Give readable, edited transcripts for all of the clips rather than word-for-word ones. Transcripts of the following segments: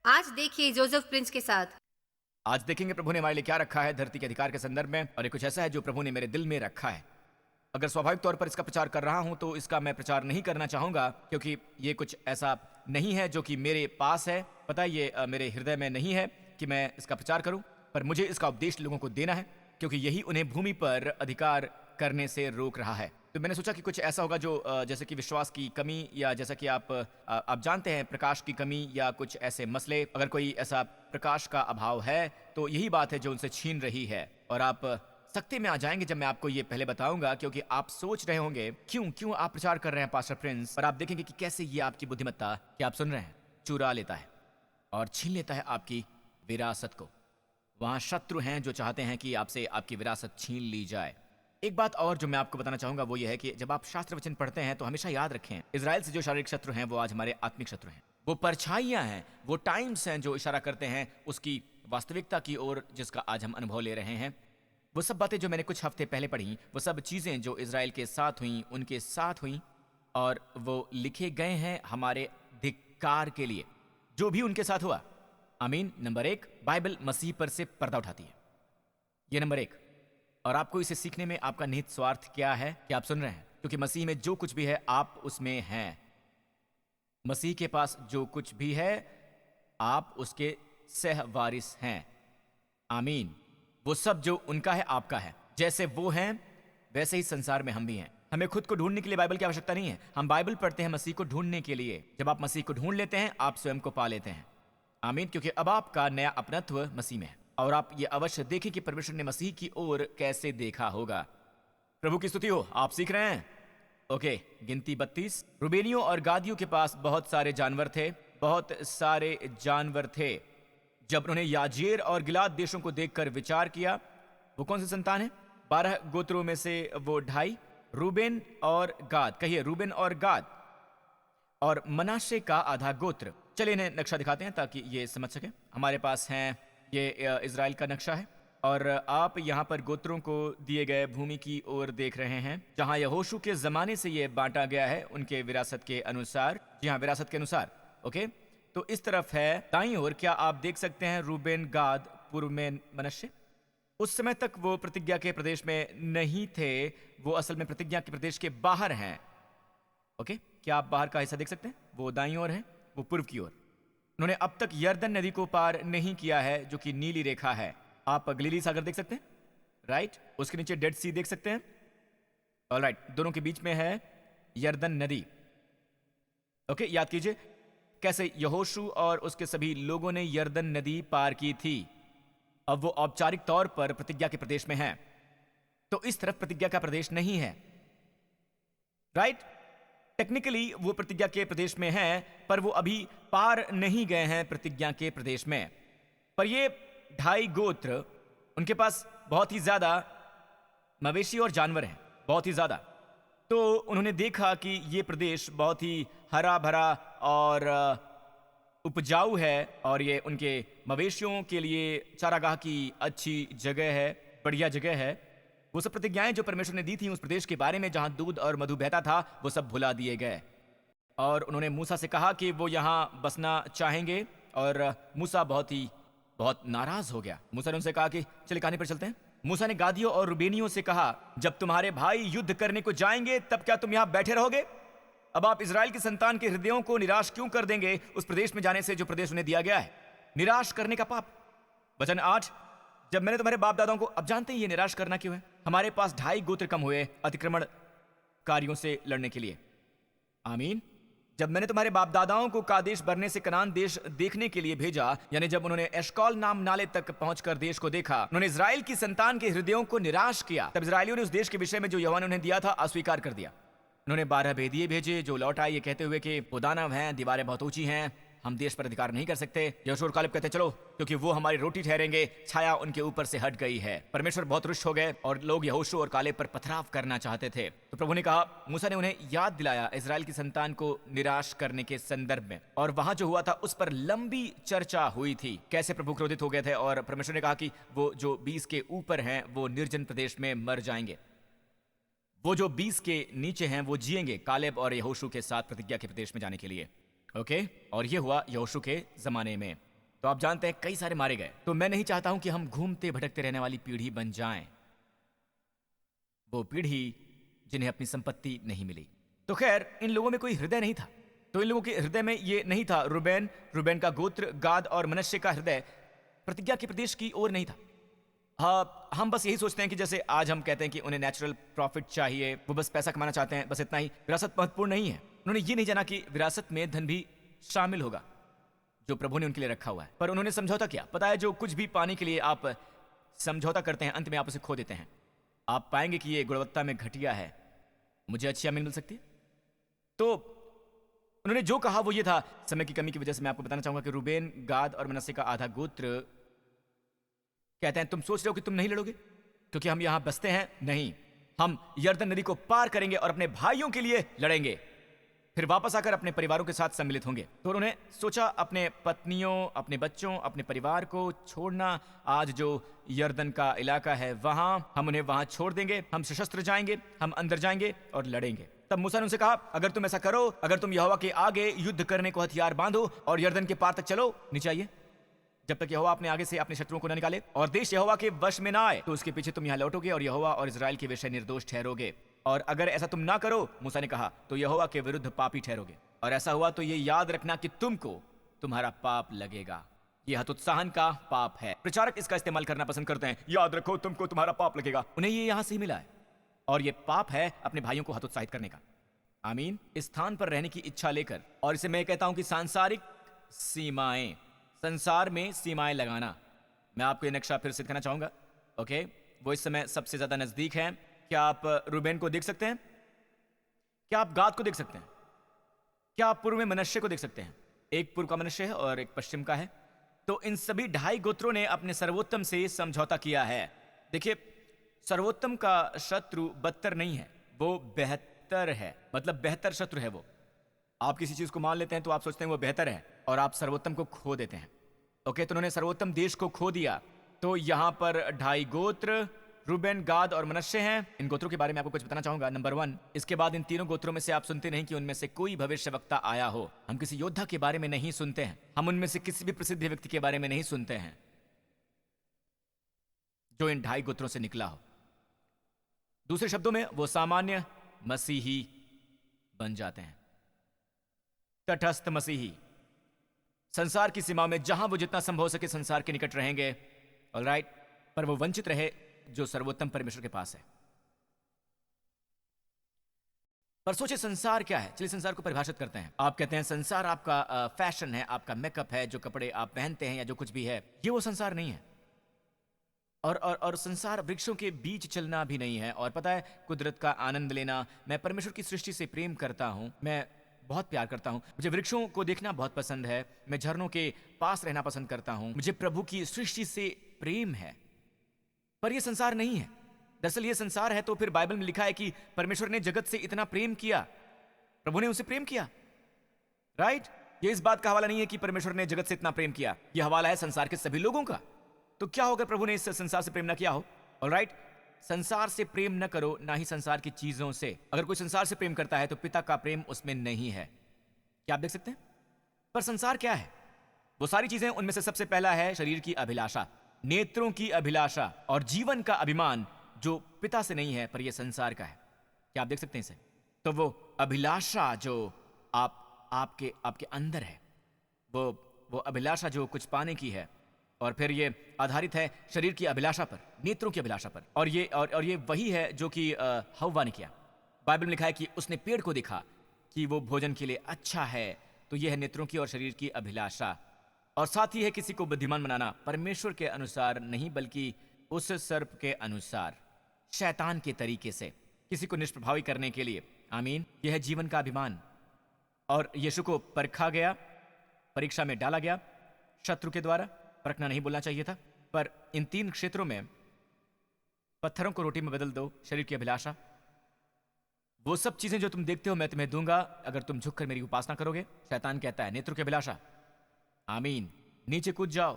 आज देखिए Joseph Prince के साथ। आज देखेंगे प्रभु ने हमारे लिए क्या रखा है धरती के अधिकार के संदर्भ में, और ये कुछ ऐसा है जो प्रभु ने मेरे दिल में रखा है। अगर स्वाभाविक तौर पर इसका प्रचार कर रहा हूं तो इसका मैं प्रचार नहीं करना चाहूंगा, क्योंकि ये कुछ ऐसा नहीं है जो कि मेरे पास है। पता है, ये मेरे हृदय में नहीं है कि मैं इसका प्रचार करूं, पर मुझे इसका उपदेश लोगों को देना है, क्योंकि यही उन्हें भूमि पर अधिकार करने से रोक रहा है। तो मैंने सोचा कि कुछ ऐसा होगा जो जैसे कि विश्वास की कमी, या जैसा कि आप जानते हैं प्रकाश की कमी, या कुछ ऐसे मसले। अगर कोई ऐसा प्रकाश का अभाव है तो यही बात है जो उनसे छीन रही है, और आप सख्ती में आ जाएंगे जब मैं आपको ये पहले बताऊंगा, क्योंकि आप सोच रहे होंगे क्यों क्यों आप प्रचार कर रहे हैं पास्टर प्रिंस, और आप देखेंगे कि कैसे ये आपकी बुद्धिमत्ता कि आप सुन रहे हैं चुरा लेता है और छीन लेता है आपकी विरासत को। वहां शत्रु हैं जो चाहते हैं कि आपसे आपकी विरासत छीन ली जाए। एक बात और जो मैं आपको बताना चाहूंगा वो ये है कि जब आप शास्त्र वचन पढ़ते हैं तो हमेशा याद रखें, इजराइल से जो शारीरिक शत्रु हैं वो आज हमारे आत्मिक शत्रु हैं। वो परछाइयां हैं, वो टाइम्स हैं जो इशारा करते हैं उसकी वास्तविकता की ओर, जिसका आज हम अनुभव ले रहे हैं। वो सब बातें जो मैंने कुछ हफ्ते पहले पढ़ी, वो सब चीजें जो इजराइल के साथ हुई, उनके साथ हुई, और वो लिखे गए हैं हमारे धिक्कार के लिए, जो भी उनके साथ हुआ। आमीन। नंबर एक, बाइबल मसीह पर से पर्दा उठाती है। ये नंबर एक। और आपको इसे सीखने में आपका निहित स्वार्थ क्या है कि आप सुन रहे हैं, क्योंकि मसीह में जो कुछ भी है आप उसमें हैं। मसीह के पास जो कुछ भी है आप उसके सहवारिस हैं। आमीन। वो सब जो उनका है आपका है। जैसे वो हैं वैसे ही संसार में हम भी हैं। हमें खुद को ढूंढने के लिए बाइबल की आवश्यकता नहीं है। हम बाइबल पढ़ते हैं मसीह को ढूंढने के लिए। जब आप मसीह को ढूंढ लेते हैं आप स्वयं को पा लेते हैं। आमीन। क्योंकि अब आपका नया अपनत्व मसीह में है, और आप ये अवश्य देखें कि परमेश्वर ने मसीह की ओर कैसे देखा होगा। प्रभु की स्तुति हो। आप सीख रहे हैं? ओके। गिनती 32। रूबेनियों और गादियों के पास बहुत सारे जानवर थे, बहुत सारे जानवर थे। जब उन्होंने याजेर और गिलाद देशों को देखकर विचार किया, वो कौन सी संतान है? 12 गोत्रों में से वो 2.5, रूबेन और गाद। कहिए रूबेन और गाद, और मनाशे का आधा गोत्र। चलिए इन्हें नक्शा दिखाते हैं ताकि ये समझ सकें। हमारे पास हैं ये इजराइल का नक्शा है, और आप यहाँ पर गोत्रों को दिए गए भूमि की ओर देख रहे हैं, जहाँ यहोशू के जमाने से ये बांटा गया है उनके विरासत के अनुसार। जी हाँ, विरासत के अनुसार। ओके, तो इस तरफ है दाईं ओर। क्या आप देख सकते हैं रूबेन, गाद, पूर्व में मनश्शे? उस समय तक वो प्रतिज्ञा के प्रदेश में नहीं थे, वो असल में प्रतिज्ञा के प्रदेश के बाहर हैं। ओके, क्या आप बाहर का हिस्सा देख सकते हैं? वो दाईं ओर है, वो पूर्व की ओर। उन्होंने अब तक यर्दन नदी को पार नहीं किया है, जो कि नीली रेखा है। आप गलीली सागर देख सकते हैं, राइट? उसके नीचे डेड सी देख सकते हैं। ऑलराइट, दोनों के बीच में है यर्दन नदी। ओके, याद कीजिए कैसे यहोशू और उसके सभी लोगों ने यर्दन नदी पार की थी। अब वो औपचारिक तौर पर प्रतिज्ञा के प्रदेश में हैं, तो इस तरफ प्रतिज्ञा का प्रदेश नहीं है, राइट? टेक्निकली वो प्रतिज्ञा के प्रदेश में हैं, पर वो अभी पार नहीं गए हैं प्रतिज्ञा के प्रदेश में। पर ये 2.5 गोत्र, उनके पास बहुत ही ज्यादा मवेशी और जानवर हैं, बहुत ही ज्यादा। तो उन्होंने देखा कि ये प्रदेश बहुत ही हरा भरा और उपजाऊ है, और ये उनके मवेशियों के लिए चारागाह की अच्छी जगह है, बढ़िया जगह है। वो सब प्रतिज्ञाएं जो परमेश्वर ने दी थी उस प्रदेश के बारे में जहां दूध और मधु बहता था, वो सब भुला दिए गए। और उन्होंने मूसा से कहा कि वो यहां बसना चाहेंगे, और मूसा बहुत नाराज हो गया। मूसा ने उनसे कहा कि चलिए कहानी पर चलते हैं। मूसा ने गादियों और रुबेनियों से कहा, जब तुम्हारे भाई युद्ध करने को जाएंगे तब क्या तुम यहां बैठे रहोगे? अब आप इजराइल की संतान के हृदयों को निराश क्यों कर देंगे उस प्रदेश में जाने से जो प्रदेश उन्हें दिया गया है? निराश करने का पाप। वचन 8, जब मैंने तुम्हारे बाप दादाओं को, अब जानते हैं ये निराश करना क्यों है। हमारे पास 2.5 गोत्र कम हुए अतिक्रमणकारियों से लड़ने के लिए। आमीन। जब मैंने तुम्हारे बाप दादाओं को कादेश बरने से कनान देश देखने के लिए भेजा, यानी जब उन्होंने एशकॉल नाम नाले तक पहुंचकर देश को देखा, उन्होंने इजराइल की संतान के हृदयों को निराश किया। तब इजराइलियों ने उस देश के विषय में जो यहोवा ने उन्हें दिया था अस्वीकार कर दिया। उन्होंने 12 भेदिए भेजे जो लौट आए ये कहते हुए कि वो दानव हैं, दीवारें बहुत ऊंची हैं, हम देश पर अधिकार नहीं कर सकते। यहोशू और कालेब कहते चलो, क्योंकि वो हमारी रोटी ठहरेंगे, छाया उनके ऊपर से हट गई है। परमेश्वर बहुत रुष्ट हो गए और लोग यहोशू और कालेब पर पथराव करना चाहते थे। तो प्रभु ने कहा, मूसा ने उन्हें याद दिलाया इजराइल की संतान को निराश करने के संदर्भ में, और वहां जो हुआ था उस पर लंबी चर्चा हुई थी, कैसे प्रभु क्रोधित हो गए थे। और परमेश्वर ने कहा कि वो जो 20 के ऊपर हैं वो निर्जन प्रदेश में मर जाएंगे, वो जो 20 के नीचे हैं वो जिएंगे कालेब और यहोशू के साथ प्रतिज्ञा के प्रदेश में जाने के लिए। ओके, और ये हुआ यहोशू के जमाने में। तो आप जानते हैं कई सारे मारे गए। तो मैं नहीं चाहता हूं कि हम घूमते भटकते रहने वाली पीढ़ी बन जाएं, वो पीढ़ी जिन्हें अपनी संपत्ति नहीं मिली। तो खैर, इन लोगों में कोई हृदय नहीं था। तो इन लोगों के हृदय में ये नहीं था। रूबेन का गोत्र, गाद और मनश्शे का हृदय प्रतिज्ञा के प्रदेश की ओर नहीं था। हाँ, हम बस यही सोचते हैं कि जैसे आज हम कहते हैं कि उन्हें नेचुरल प्रॉफिट चाहिए, वो बस पैसा कमाना चाहते हैं, बस इतना ही। विरासत महत्वपूर्ण नहीं है। उन्होंने ये नहीं जाना कि विरासत में धन भी शामिल होगा जो प्रभु ने उनके लिए रखा हुआ है। पर उन्होंने समझौता किया। पता है, जो कुछ भी पाने के लिए आप समझौता करते हैं, अंत में आप उसे खो देते हैं। आप पाएंगे कि ये गुणवत्ता में घटिया है, मुझे अच्छी आमदनी मिल सकती है। तो उन्होंने जो कहा वो ये था। समय की कमी की वजह से मैं आपको बताना चाहूंगा कि रूबेन, गाद और मनश्शे का आधा गोत्र कहते हैं, तुम सोच रहे हो कि तुम नहीं लड़ोगे क्योंकि हम यहां बसते हैं? नहीं, हम यर्दन नदी को पार करेंगे और अपने भाइयों के लिए लड़ेंगे, फिर वापस आकर अपने परिवारों के साथ सम्मिलित होंगे। तो उन्होंने सोचा अपने पत्नियों, अपने बच्चों, अपने परिवार को छोड़ना। आज जो यर्दन का इलाका है वहां हम उन्हें वहां छोड़ देंगे, हम सशस्त्र जाएंगे, हम अंदर जाएंगे और लड़ेंगे। तब मूसा ने उनसे कहा, अगर तुम ऐसा करो, अगर तुम यहोवा के आगे युद्ध करने को हथियार बांधो और यर्दन के पार तक चलो, नीचे आइए, जब तक यहोवा अपने आगे से अपने शत्रुओं को न निकाले और देश यहोवा के वश में ना आए, तो उसके पीछे तुम यहाँ लौटोगे और यहोवा और इजराइल के विषय निर्दोष ठहरोगे। और अगर ऐसा तुम ना करो, मूसा ने कहा, तो यहोवा के विरुद्ध पापी ठहरोगे। और ऐसा हुआ तो ये याद रखना कि तुमको तुम्हारा पाप लगेगा। यह हतोत्साहन का पाप है। प्रचारक इसका इस्तेमाल करना पसंद करते हैं, याद रखो तुमको तुम्हारा पाप लगेगा। उन्हें ये यहां से ही मिला है और ये पाप है अपने भाइयों को हतोत्साहित करने का। आमीन। इस स्थान पर रहने की इच्छा लेकर, और इसे मैं कहता हूं कि सांसारिक सीमाएं, संसार में सीमाएं लगाना। मैं आपको ये नक्शा फिर से दिखाना चाहूंगा। ओके, वो इस समय सबसे ज्यादा नजदीक है। क्या आप रूबेन को देख सकते हैं? क्या आप गाद को देख सकते हैं? क्या आप पूर्व में मनश्शे को देख सकते हैं? एक पूर्व का मनश्शे है और एक पश्चिम का है। तो इन सभी ढाई गोत्रों ने अपने सर्वोत्तम से समझौता किया है। देखिए, सर्वोत्तम का शत्रु बदतर नहीं है, वो बेहतर है। मतलब बेहतर शत्रु है वो। आप किसी चीज को मान लेते हैं तो आप सोचते हैं वो बेहतर है और आप सर्वोत्तम को खो देते हैं। ओके, तो उन्होंने सर्वोत्तम देश को खो दिया। तो यहां पर ढाई गोत्र, रूबेन, गाद और मनश्शे हैं। इन गोत्रों के बारे में आपको कुछ बताना चाहूंगा। नंबर 1, इसके बाद इन तीनों गोत्रों में से आप सुनते नहीं कि उनमें से कोई भविष्यवक्ता आया हो। हम किसी योद्धा के बारे में नहीं सुनते हैं। हम उनमें से किसी भी प्रसिद्ध व्यक्ति के बारे में नहीं सुनते हैं जो इन ढाई गोत्रों से निकला हो। दूसरे शब्दों में, वो सामान्य मसीही बन जाते हैं, तटस्थ मसीही। संसार की सीमा में जहां वो जितना संभव हो सके संसार के निकट रहेंगे, ऑलराइट, पर वो वंचित रहे जो सर्वोत्तम परमेश्वर के पास है। पर सोचिए, संसार क्या है? चलिए संसार को परिभाषित करते हैं। आप कहते हैं संसार आपका फैशन है, आपका मेकअप है, जो कपड़े आप पहनते हैं या जो कुछ भी है, ये वो संसार नहीं है। और संसार वृक्षों के बीच चलना भी नहीं है। और पता है, कुदरत का आनंद लेना। मैं परमेश्वर की सृष्टि से प्रेम करता हूं, मैं बहुत प्यार करता हूं। मुझे वृक्षों को देखना बहुत पसंद है, मैं झरनों के पास रहना पसंद करता हूं। मुझे प्रभु की सृष्टि से प्रेम है। पर यह संसार नहीं है। दरअसल यह संसार है तो फिर बाइबल में लिखा है कि परमेश्वर ने जगत से इतना प्रेम किया, प्रभु ने उसे प्रेम किया, राइट? ये इस बात का हवाला नहीं है कि परमेश्वर ने जगत से इतना प्रेम किया, यह हवाला है संसार के सभी लोगों का। तो क्या होगा प्रभु ने इस संसार से प्रेम ना किया हो? ऑलराइट, संसार से प्रेम न करो, ना ही संसार की चीजों से। अगर कोई संसार से प्रेम करता है तो पिता का प्रेम उसमें नहीं है। क्या आप देख सकते हैं? पर संसार क्या है? वो सारी चीजें, उनमें से सबसे पहला है शरीर की अभिलाषा, नेत्रों की अभिलाषा और जीवन का अभिमान, जो पिता से नहीं है पर यह संसार का है। क्या आप देख सकते हैं इसे? तो वो अभिलाषा जो आपके अंदर है, वो अभिलाषा जो कुछ पाने की है, और फिर ये आधारित है शरीर की अभिलाषा पर, नेत्रों की अभिलाषा पर। और ये वही है जो कि हव्वा ने किया। बाइबल में लिखा है कि उसने पेड़ को देखा कि वो भोजन के लिए अच्छा है। तो यह है नेत्रों की और शरीर की अभिलाषा। और साथ ही है किसी को बुद्धिमान बनाना, परमेश्वर के अनुसार नहीं बल्कि उस सर्प के अनुसार, शैतान के तरीके से, किसी को निष्प्रभावी करने के लिए। आमीन। यह है जीवन का अभिमान। और यीशु को परखा गया, परीक्षा में डाला गया शत्रु के द्वारा। परखना नहीं बोलना चाहिए था। पर इन 3 क्षेत्रों में, पत्थरों को रोटी में बदल दो, शरीर की अभिलाषा, वो सब चीजें जो तुम देखते हो मैं तुम्हें दूंगा अगर तुम झुककर मेरी उपासना करोगे। शैतान कहता है नेत्रों की अभिलाषा, आमीन, नीचे कूद जाओ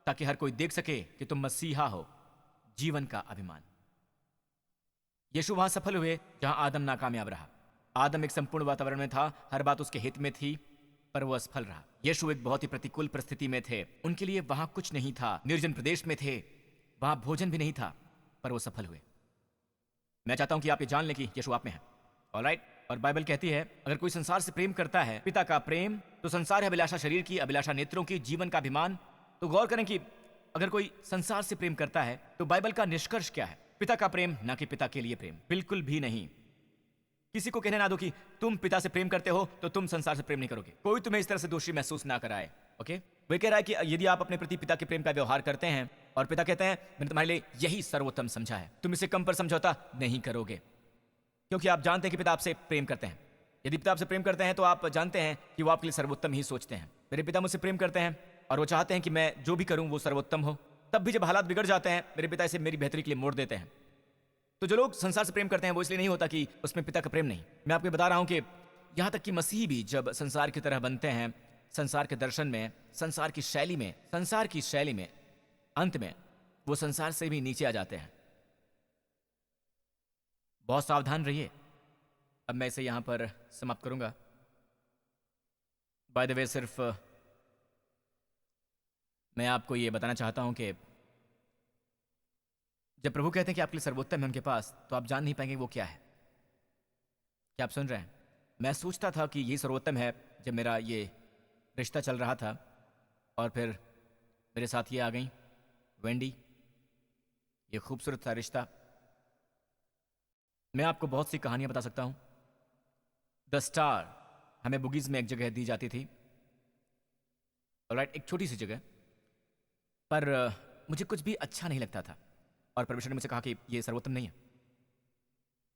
ताकि हर कोई देख सके कि तुम मसीहा हो, जीवन का अभिमान। यीशु वहां सफल हुए जहां आदम नाकामयाब रहा। आदम एक संपूर्ण वातावरण में था, हर बात उसके हित में थी, पर वो असफल रहा। यीशु एक बहुत ही प्रतिकूल परिस्थिति में थे, उनके लिए वहां कुछ नहीं था, निर्जन प्रदेश में थे, वहां भोजन भी नहीं था, पर वो सफल हुए। मैं चाहता हूं कि आप ये जान लें कि यीशु आप में है। ऑलराइट। और बाइबल कहती है अगर कोई संसार से प्रेम करता है, पिता का प्रेम, तो संसार है अभिलाषा शरीर की, अभिलाषा नेत्रों की, जीवन का अभिमान। तो गौर करें कि अगर कोई संसार से प्रेम करता है तो बाइबल का निष्कर्ष क्या है? पिता का प्रेम, ना कि पिता के लिए प्रेम, बिल्कुल भी नहीं। किसी को कहने ना दो कि तुम पिता से प्रेम करते हो तो तुम संसार से प्रेम नहीं करोगे। कोई तुम्हें इस तरह से दोषी महसूस ना कराए। ओके, वो कह रहा है कि यदि आप अपने प्रति पिता के प्रेम का व्यवहार करते हैं और पिता कहते हैं मैंने तुम्हारे लिए यही सर्वोत्तम समझा है, तुम इसे कम पर समझौता नहीं करोगे, क्योंकि आप जानते हैं कि पिता आपसे प्रेम करते हैं। यदि पिता आपसे प्रेम करते हैं तो आप जानते हैं कि वो आपके लिए सर्वोत्तम ही सोचते हैं। मेरे पिता मुझसे प्रेम करते हैं और वो चाहते हैं कि मैं जो भी करूं वो सर्वोत्तम हो। तब भी जब हालात बिगड़ जाते हैं, मेरे पिता इसे मेरी बेहतरी के लिए मोड़ देते हैं। तो जो लोग संसार से प्रेम करते हैं वो इसलिए नहीं होता कि उसमें पिता का प्रेम नहीं। मैं आपको बता रहा हूं कि यहां तक कि मसीह भी जब संसार की तरह बनते हैं, संसार के दर्शन में, संसार की शैली में, अंत में वो संसार से भी नीचे आ जाते हैं। बहुत सावधान रहिए। अब मैं इसे यहां पर समाप्त करूंगा। बाय द वे, सिर्फ मैं आपको ये बताना चाहता हूं कि जब प्रभु कहते हैं कि आपके लिए सर्वोत्तम है उनके पास, तो आप जान नहीं पाएंगे वो क्या है। क्या आप सुन रहे हैं? मैं सोचता था कि ये सर्वोत्तम है जब मेरा ये रिश्ता चल रहा था, और फिर मेरे साथ ये आ गई वेंडी, ये खूबसूरत सा रिश्ता। मैं आपको बहुत सी कहानियां बता सकता हूं। द स्टार हमें बुगीज में एक जगह दी जाती थी, ऑलराइट, एक छोटी सी जगह, पर मुझे कुछ भी अच्छा नहीं लगता था और परमेश्वर ने मुझसे कहा कि ये सर्वोत्तम नहीं है।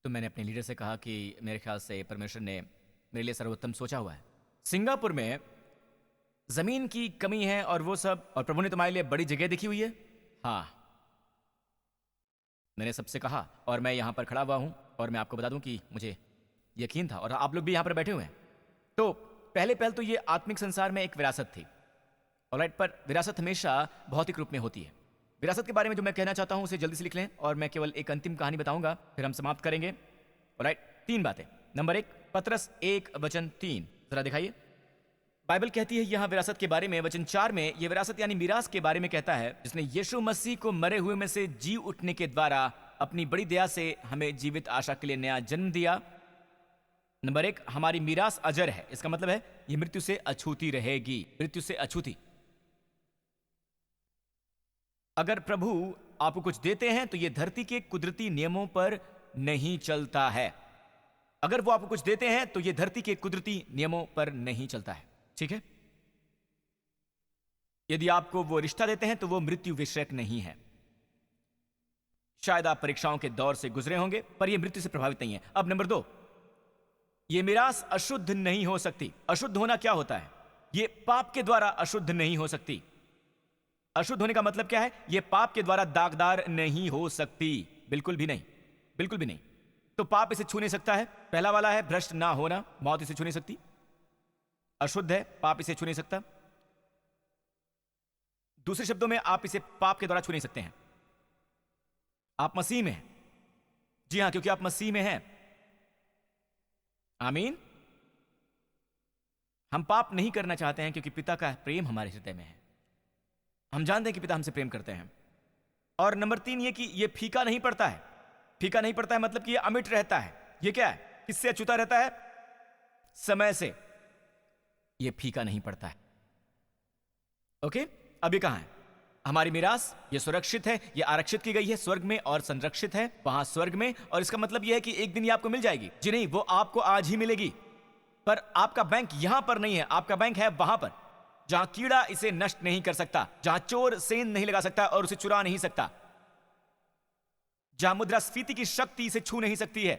तो मैंने अपने लीडर से कहा कि मेरे ख्याल से परमेश्वर ने मेरे लिए सर्वोत्तम सोचा हुआ है। सिंगापुर में जमीन की कमी है और वो सब, और प्रभु ने तुम्हारे लिए बड़ी जगह देखी हुई है। हाँ, मैंने सबसे कहा, और मैं यहां पर खड़ा हुआ हूं और मैं आपको बता दूं कि मुझे यकीन था, और आप लोग भी यहां पर बैठे हुए हैं। तो पहले तो ये आत्मिक संसार में एक विरासत थी, ऑलराइट, पर विरासत हमेशा भौतिक रूप में होती है। विरासत के बारे में जो मैं कहना चाहता हूं उसे जल्दी से लिख लें, और मैं केवल एक अंतिम कहानी बताऊंगा, फिर हम समाप्त करेंगे। ऑलराइट, 3 बातें। नंबर 1, पतरस 1:3 जरा दिखाइए। बाइबल कहती है यहाँ विरासत के बारे में, वचन 4 में, ये विरासत यानी मीरास के बारे में कहता है, जिसने यीशु मसीह को मरे हुए में से जी उठने के द्वारा अपनी बड़ी दया से हमें जीवित आशा के लिए नया जन्म दिया। नंबर 1, हमारी मीरास अजर है। इसका मतलब है ये मृत्यु से अछूती रहेगी, मृत्यु से अछूती। अगर प्रभु आपको कुछ देते हैं तो ये धरती के कुदरती नियमों पर नहीं चलता है। अगर वो आपको कुछ देते हैं तो ये धरती के कुदरती नियमों पर नहीं चलता है, ठीक है? यदि आपको वो रिश्ता देते हैं तो वो मृत्यु विषयक नहीं है। शायद आप परीक्षाओं के दौर से गुजरे होंगे, पर यह मृत्यु से प्रभावित नहीं है। अब नंबर 2, ये मीरास अशुद्ध नहीं हो सकती। अशुद्ध होना क्या होता है? ये पाप के द्वारा अशुद्ध नहीं हो सकती। अशुद्ध होने का मतलब क्या है? ये पाप के द्वारा दागदार नहीं हो सकती, बिल्कुल भी नहीं, बिल्कुल भी नहीं। तो पाप इसे छू नहीं सकता है। पहला वाला है भ्रष्ट ना होना, मौत इसे छू नहीं सकती। अशुद्ध है, पाप इसे छू नहीं सकता। दूसरे शब्दों में, आप इसे पाप के द्वारा छू नहीं सकते हैं। आप मसीह में हैं। जी हां, क्योंकि आप मसीह में हैं। आमीन। हम पाप नहीं करना चाहते हैं क्योंकि पिता का प्रेम हमारे हृदय में है। हम जानते हैं कि पिता हमसे प्रेम करते हैं। और नंबर 3 ये कि ये फीका नहीं पड़ता है। फीका नहीं पड़ता है मतलब कि ये अमिट रहता है। ये क्या है? किससे अछूता रहता है? समय से। ये फीका नहीं पड़ता है। ओके, अब ये कहां है? हमारी मीरास, ये सुरक्षित है, ये आरक्षित की गई है स्वर्ग में और संरक्षित है वहां स्वर्ग में। और इसका मतलब यह है कि एक दिन ये आपको मिल जाएगी। जी नहीं, वो आपको आज ही मिलेगी। पर आपका बैंक यहां पर नहीं है, आपका बैंक है वहां पर, जहां कीड़ा इसे नष्ट नहीं कर सकता, जहां चोर सेंध नहीं लगा सकता और उसे चुरा नहीं सकता, जहां मुद्रास्फीति की शक्ति इसे छू नहीं सकती है।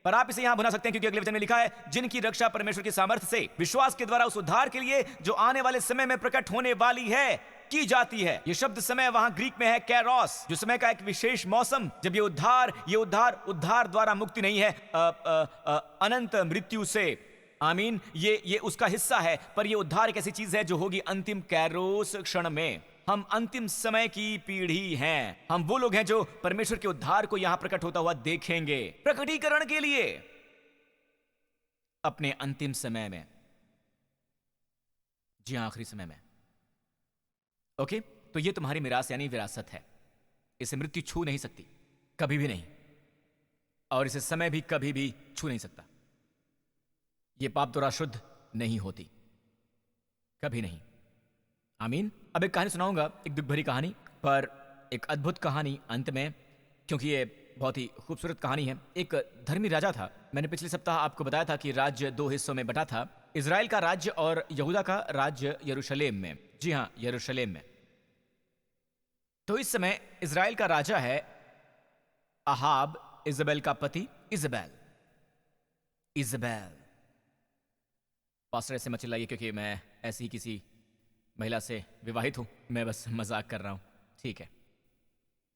पर आप इसे यहां भुना सकते हैं क्योंकि अगले वचन में लिखा है, जिनकी रक्षा परमेश्वर के सामर्थ्य से विश्वास के द्वारा उस उद्धार के लिए जो आने वाले समय में प्रकट होने वाली है की जाती है। यह शब्द समय वहां ग्रीक में है कैरोस, जो समय का एक विशेष मौसम, जब ये उद्धार द्वारा मुक्ति नहीं है अनंत मृत्यु से। आमीन। ये उसका हिस्सा है, पर यह उद्धार एक ऐसी चीज है जो होगी अंतिम कैरोस क्षण में। हम अंतिम समय की पीढ़ी हैं। हम वो लोग हैं जो परमेश्वर के उद्धार को यहां प्रकट होता हुआ देखेंगे, प्रकटीकरण के लिए अपने अंतिम समय में। जी हाँ, आखिरी समय में। ओके, तो ये तुम्हारी मिरास यानी विरासत है। इसे मृत्यु छू नहीं सकती, कभी भी नहीं, और इसे समय भी कभी भी छू नहीं सकता। ये पाप द्वारा शुद्ध नहीं होती, कभी नहीं। आमीन। अब एक कहानी सुनाऊंगा, एक दुख भरी कहानी, पर एक अद्भुत कहानी अंत में, क्योंकि ये बहुत ही खूबसूरत कहानी है। एक धर्मी राजा था। मैंने पिछले सप्ताह आपको बताया था कि राज्य 2 हिस्सों में बटा था, इजराइल का राज्य और यहूदा का राज्य यरूशलेम में। जी हाँ, यरूशलेम में। तो इस समय इजराइल का राजा है अहाब, इजबेल का पति इजबेल। पास्टर ऐसे मत चिल्लाइए, क्योंकि मैं ऐसी ही किसी महिला से विवाहित हूं। मैं बस मजाक कर रहा हूं, ठीक है।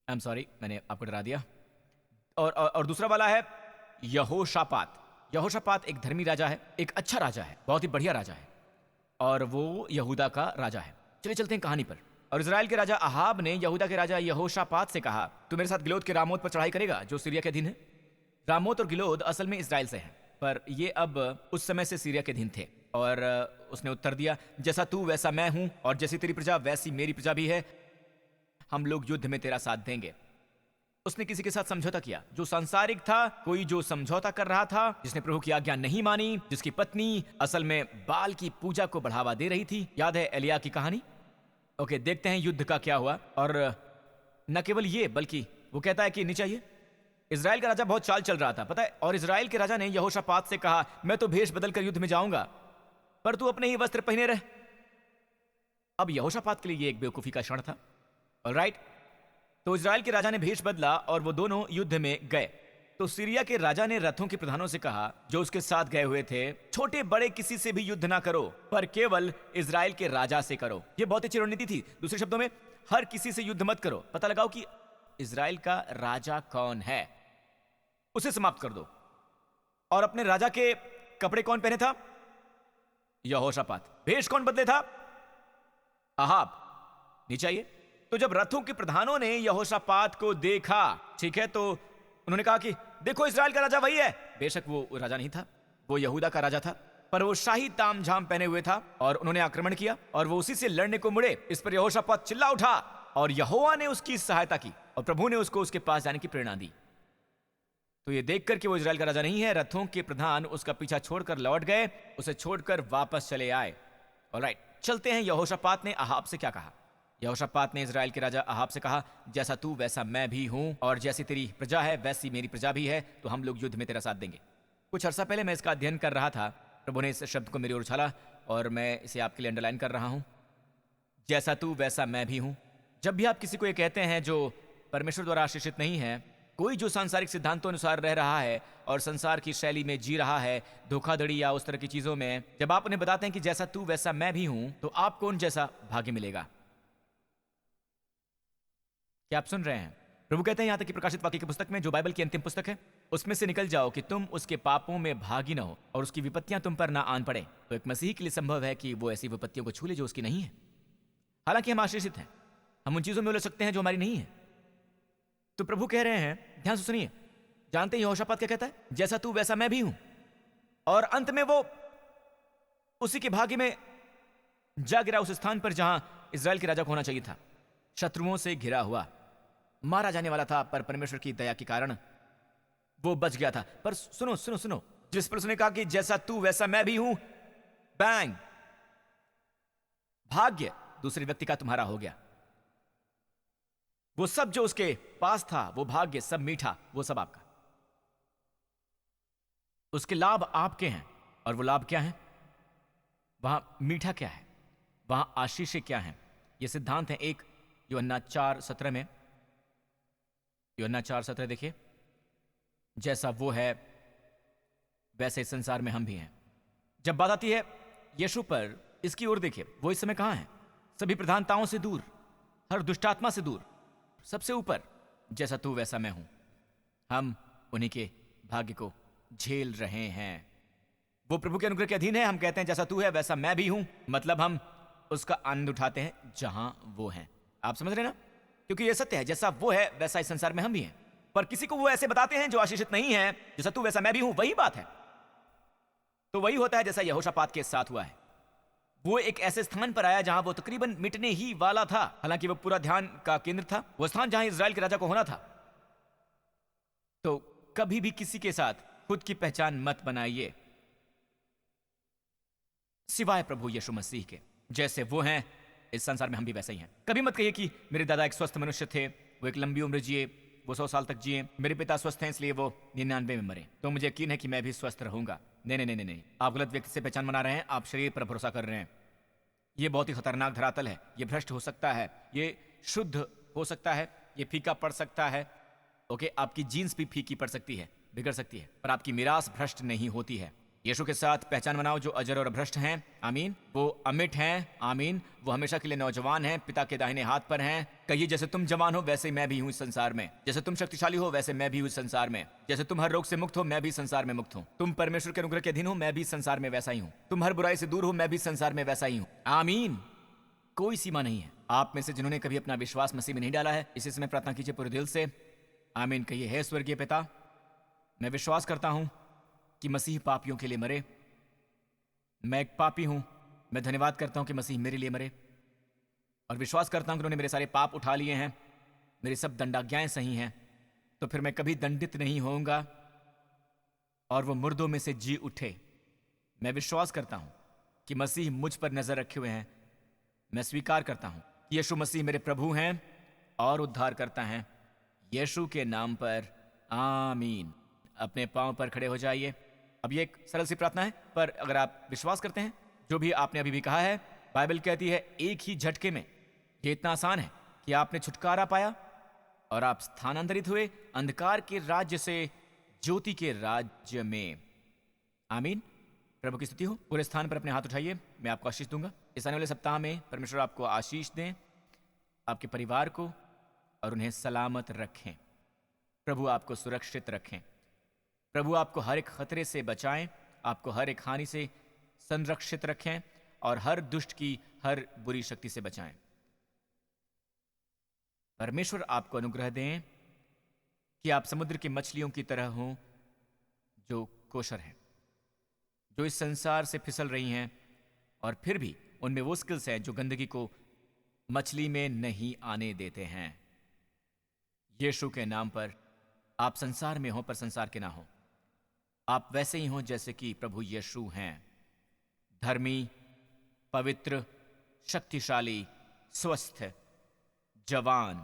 आई एम सॉरी, मैंने आपको डरा दिया। और दूसरा वाला है यहोशापात। यहोशापात एक धर्मी राजा है, एक अच्छा राजा है, बहुत ही बढ़िया राजा है, और वो यहूदा का राजा है। चलिए चलते हैं कहानी पर। और इजराइल के राजा अहाब ने यहूदा के राजा यहोशापात से कहा, तू मेरे साथ गिलोद के रामोत पर चढ़ाई करेगा, जो सीरिया के अधीन है। रामोत और गिलोद असल में इजराइल से हैं, पर ये अब उस समय से सीरिया के अधीन थे। और उसने उत्तर दिया, जैसा तू वैसा मैं हूं, और जैसी तेरी प्रजा वैसी मेरी प्रजा भी है। हम लोग युद्ध में तेरा साथ देंगे। उसने किसी के साथ समझौता किया जो सांसारिक था, कोई जो समझौता कर रहा था, जिसने प्रभु की आज्ञा नहीं मानी, जिसकी पत्नी असल में बाल की पूजा को बढ़ावा दे रही थी। याद है एलिया की कहानी? ओके, देखते हैं युद्ध का क्या हुआ। और न केवल ये, बल्कि वो कहता है कि नहीं चाहिए। इजराइल का राजा बहुत चाल चल रहा था, पता है। और इजराइल के राजा ने यहोशापात से कहा, मैं तो भेष बदल कर युद्ध में जाऊंगा, पर तू अपने ही वस्त्र पहने रह। अब यहोशापात के लिए ये एक बेवकूफी का क्षण था। ऑलराइट, तो इजराइल के राजा ने भेष बदला और वो दोनों युद्ध में गए। तो सीरिया के राजा ने रथों के प्रधानों से कहा, जो उसके साथ गए हुए थे, छोटे बड़े किसी से भी युद्ध ना करो, पर केवल इजराइल के राजा से करो। ये बहुत अच्छी रणनीति थी। दूसरे शब्दों में, हर किसी से युद्ध मत करो, पता लगाओ कि इजराइल का राजा कौन है, उसे समाप्त कर दो। और अपने राजा के कपड़े कौन पहने था? यहोशापात। भेष कौन बदले था? अहाब। नहीं चाहिए। तो जब रथों के प्रधानों ने यहोशापात को देखा, ठीक है, तो उन्होंने कहा कि देखो, इजराइल का राजा वही है। बेशक वो राजा नहीं था, वो यहूदा का राजा था, पर वो शाही तामझाम पहने हुए था, और उन्होंने आक्रमण किया, और वो उसी से लड़ने को मुड़े। इस पर यहोशापात चिल्ला उठा, और यहोवा ने उसकी सहायता की, और प्रभु ने उसको उसके पास जाने की प्रेरणा दी। तो ये देखकर कि वो इजराइल का राजा नहीं है, रथों के प्रधान उसका पीछा छोड़कर लौट गए, उसे छोड़कर वापस चले आए। ऑलराइट, चलते हैं यहोशापात ने अहाब से क्या कहा। यहोशापात ने इजराइल के राजा अहाब से कहा, जैसा तू वैसा मैं भी हूं, और जैसी तेरी प्रजा है वैसी मेरी प्रजा भी है, तो हम लोग युद्ध में तेरा साथ देंगे। कुछ अर्सा पहले मैं इसका अध्ययन कर रहा था, प्रभु ने इस शब्द को मेरी ओर उछाला, और मैं इसे आपके लिए अंडरलाइन कर रहा हूं। जैसा तू वैसा मैं भी हूं। जब भी आप किसी को ये कहते हैं जो परमेश्वर द्वारा आशीषित नहीं है, कोई जो सांसारिक सिद्धांतों अनुसार रह रहा है और संसार की शैली में जी रहा है, धोखाधड़ी या उस तरह की चीजों में, जब आप उन्हें बताते हैं कि जैसा तू वैसा मैं भी हूं, तो आपको उन जैसा भाग्य मिलेगा। क्या आप सुन रहे हैं? प्रभु कहते हैं यहां तक कि प्रकाशित वाक्य की पुस्तक में, जो बाइबल की अंतिम पुस्तक है, उसमें से निकल जाओ कि तुम उसके पापों में भागी न हो, और उसकी विपत्तियां तुम पर ना आन पड़े। तो एक मसीही के लिए संभव है कि वो ऐसी विपत्तियों को छू ले जो उसकी नहीं है। हालांकि हम आशीषित हैं, हम उन चीजों में उलझ सकते हैं जो हमारी नहीं है। तो प्रभु कह रहे हैं, ध्यान से सुनिए, जानते हैं यहोशापात क्या कहता है? जैसा तू वैसा मैं भी हूं। और अंत में वो उसी के भाग्य में जा गिरा, उस स्थान पर जहां इजराइल के राजा को होना चाहिए था। शत्रुओं से घिरा हुआ, मारा जाने वाला था, पर परमेश्वर की दया के कारण वो बच गया था। पर सुनो सुनो सुनो, जिस पर उसने कहा कि जैसा तू वैसा मैं भी हूं, बैंग, भाग्य दूसरे व्यक्ति का तुम्हारा हो गया। वो सब जो उसके पास था, वो भाग्य, सब मीठा, वो सब आपका। उसके लाभ आपके हैं, और वो लाभ क्या है? वहां मीठा क्या है, वहां आशीष क्या है? ये सिद्धांत है। एक यूहन्ना 4:17 में, यूहन्ना 4:17 देखिए, जैसा वो है वैसे इस संसार में हम भी हैं। जब बात आती है यीशु पर, इसकी ओर देखिए, वो इस समय कहां है? सभी प्रधानताओं से दूर, हर दुष्टात्मा से दूर, सबसे ऊपर। जैसा तू वैसा मैं हूं। हम उन्हीं के भाग्य को झेल रहे हैं। वो प्रभु के अनुग्रह के अधीन है। हम कहते हैं जैसा तू है वैसा मैं भी हूं, मतलब हम उसका आनंद उठाते हैं जहां वो है। आप समझ रहे ना? क्योंकि ये सत्य है, जैसा वो है वैसा इस संसार में हम भी हैं। पर किसी को वो ऐसे बताते हैं जो आशीषित नहीं है, जैसा तू वैसा मैं भी हूं, वही बात है। तो वही होता है जैसा यहोशापात के साथ हुआ है। वो एक ऐसे स्थान पर आया जहां वो तकरीबन मिटने ही वाला था, हालांकि वो पूरा ध्यान का केंद्र था, वो स्थान जहां इजराइल के राजा को होना था। तो कभी भी किसी के साथ खुद की पहचान मत बनाइए सिवाय प्रभु यीशु मसीह के। जैसे वो हैं इस संसार में हम भी वैसे ही हैं। कभी मत कहिए कि मेरे दादा एक स्वस्थ मनुष्य थे, वो एक लंबी उम्र जिए, वो 100 साल तक जिए, मेरे पिता स्वस्थ हैं इसलिए वो 99 में मरे, तो मुझे यकीन है कि मैं भी स्वस्थ रहूंगा। नहीं नहीं नहीं नहीं, आप गलत व्यक्ति से पहचान बना रहे हैं, आप शरीर पर भरोसा कर रहे हैं। ये बहुत ही खतरनाक धरातल है, ये भ्रष्ट हो सकता है, ये शुद्ध हो सकता है, ये फीका पड़ सकता है। ओके, आपकी जीन्स भी फीकी पड़ सकती है, बिगड़ सकती है, पर आपकी मिरास भ्रष्ट नहीं होती है। यीशु के साथ पहचान बनाओ जो अजर और भ्रष्ट हैं। आमीन। वो अमिट हैं। आमीन। वो हमेशा के लिए नौजवान हैं, पिता के दाहिने हाथ पर हैं। कहिए, जैसे तुम जवान हो वैसे मैं भी हूँ इस संसार में, जैसे तुम शक्तिशाली हो वैसे मैं भी हूँ इस संसार में, जैसे तुम हर रोग से मुक्त हो मैं भी संसार में मुक्त हूँ, तुम परमेश्वर के अनुग्रह के अधीन हो मैं भी संसार में वैसा ही हूँ, तुम हर बुराई से दूर हो मैं भी संसार में वैसा ही हूँ। आमीन। कोई सीमा नहीं है। आप में से जिन्होंने कभी अपना विश्वास मसीह में नहीं डाला है, इसी समय प्रार्थना कीजिए पूरे दिल से। आमीन कहिए। हे स्वर्गीय पिता, मैं विश्वास करता हूं कि मसीह पापियों के लिए मरे। मैं एक पापी हूं, मैं धन्यवाद करता हूं कि मसीह मेरे लिए मरे, और विश्वास करता हूं कि उन्होंने मेरे सारे पाप उठा लिए हैं, मेरी सब दंडाज्ञाएं सही हैं, तो फिर मैं कभी दंडित नहीं होऊंगा और वो मुर्दों में से जी उठे। मैं विश्वास करता हूं कि मसीह मुझ पर नजर रखे हुए हैं। मैं स्वीकार करता हूं कि यीशु मसीह मेरे प्रभु हैं और उद्धार करता हैं। यीशु के नाम पर आमीन। अपने पांव पर खड़े हो जाइए। अब ये एक सरल सी प्रार्थना है, पर अगर आप विश्वास करते हैं जो भी आपने अभी भी कहा है, बाइबल कहती है एक ही झटके में ये इतना आसान है कि आपने छुटकारा पाया और आप स्थानांतरित हुए अंधकार के राज्य से ज्योति के राज्य में। आमीन। प्रभु की स्तुति हो। पूरे स्थान पर अपने हाथ उठाइए, मैं आपको आशीष दूंगा। इस आने वाले सप्ताह में परमेश्वर आपको आशीष दें, आपके परिवार को, और उन्हें सलामत रखें। प्रभु आपको सुरक्षित रखें। प्रभु आपको हर एक खतरे से बचाएं, आपको हर एक हानि से संरक्षित रखें और हर दुष्ट की हर बुरी शक्ति से बचाएं। परमेश्वर आपको अनुग्रह दें कि आप समुद्र की मछलियों की तरह हों जो कोशर हैं, जो इस संसार से फिसल रही हैं, और फिर भी उनमें वो स्किल्स हैं जो गंदगी को मछली में नहीं आने देते हैं। यीशु के नाम पर आप संसार में हो पर संसार के ना हो। आप वैसे ही हो जैसे कि प्रभु यीशु हैं, धर्मी, पवित्र, शक्तिशाली, स्वस्थ, जवान,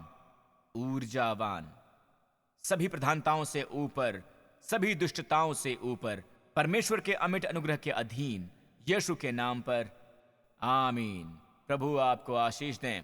ऊर्जावान, सभी प्रधानताओं से ऊपर, सभी दुष्टताओं से ऊपर, परमेश्वर के अमिट अनुग्रह के अधीन, यीशु के नाम पर आमीन। प्रभु आपको आशीष दें।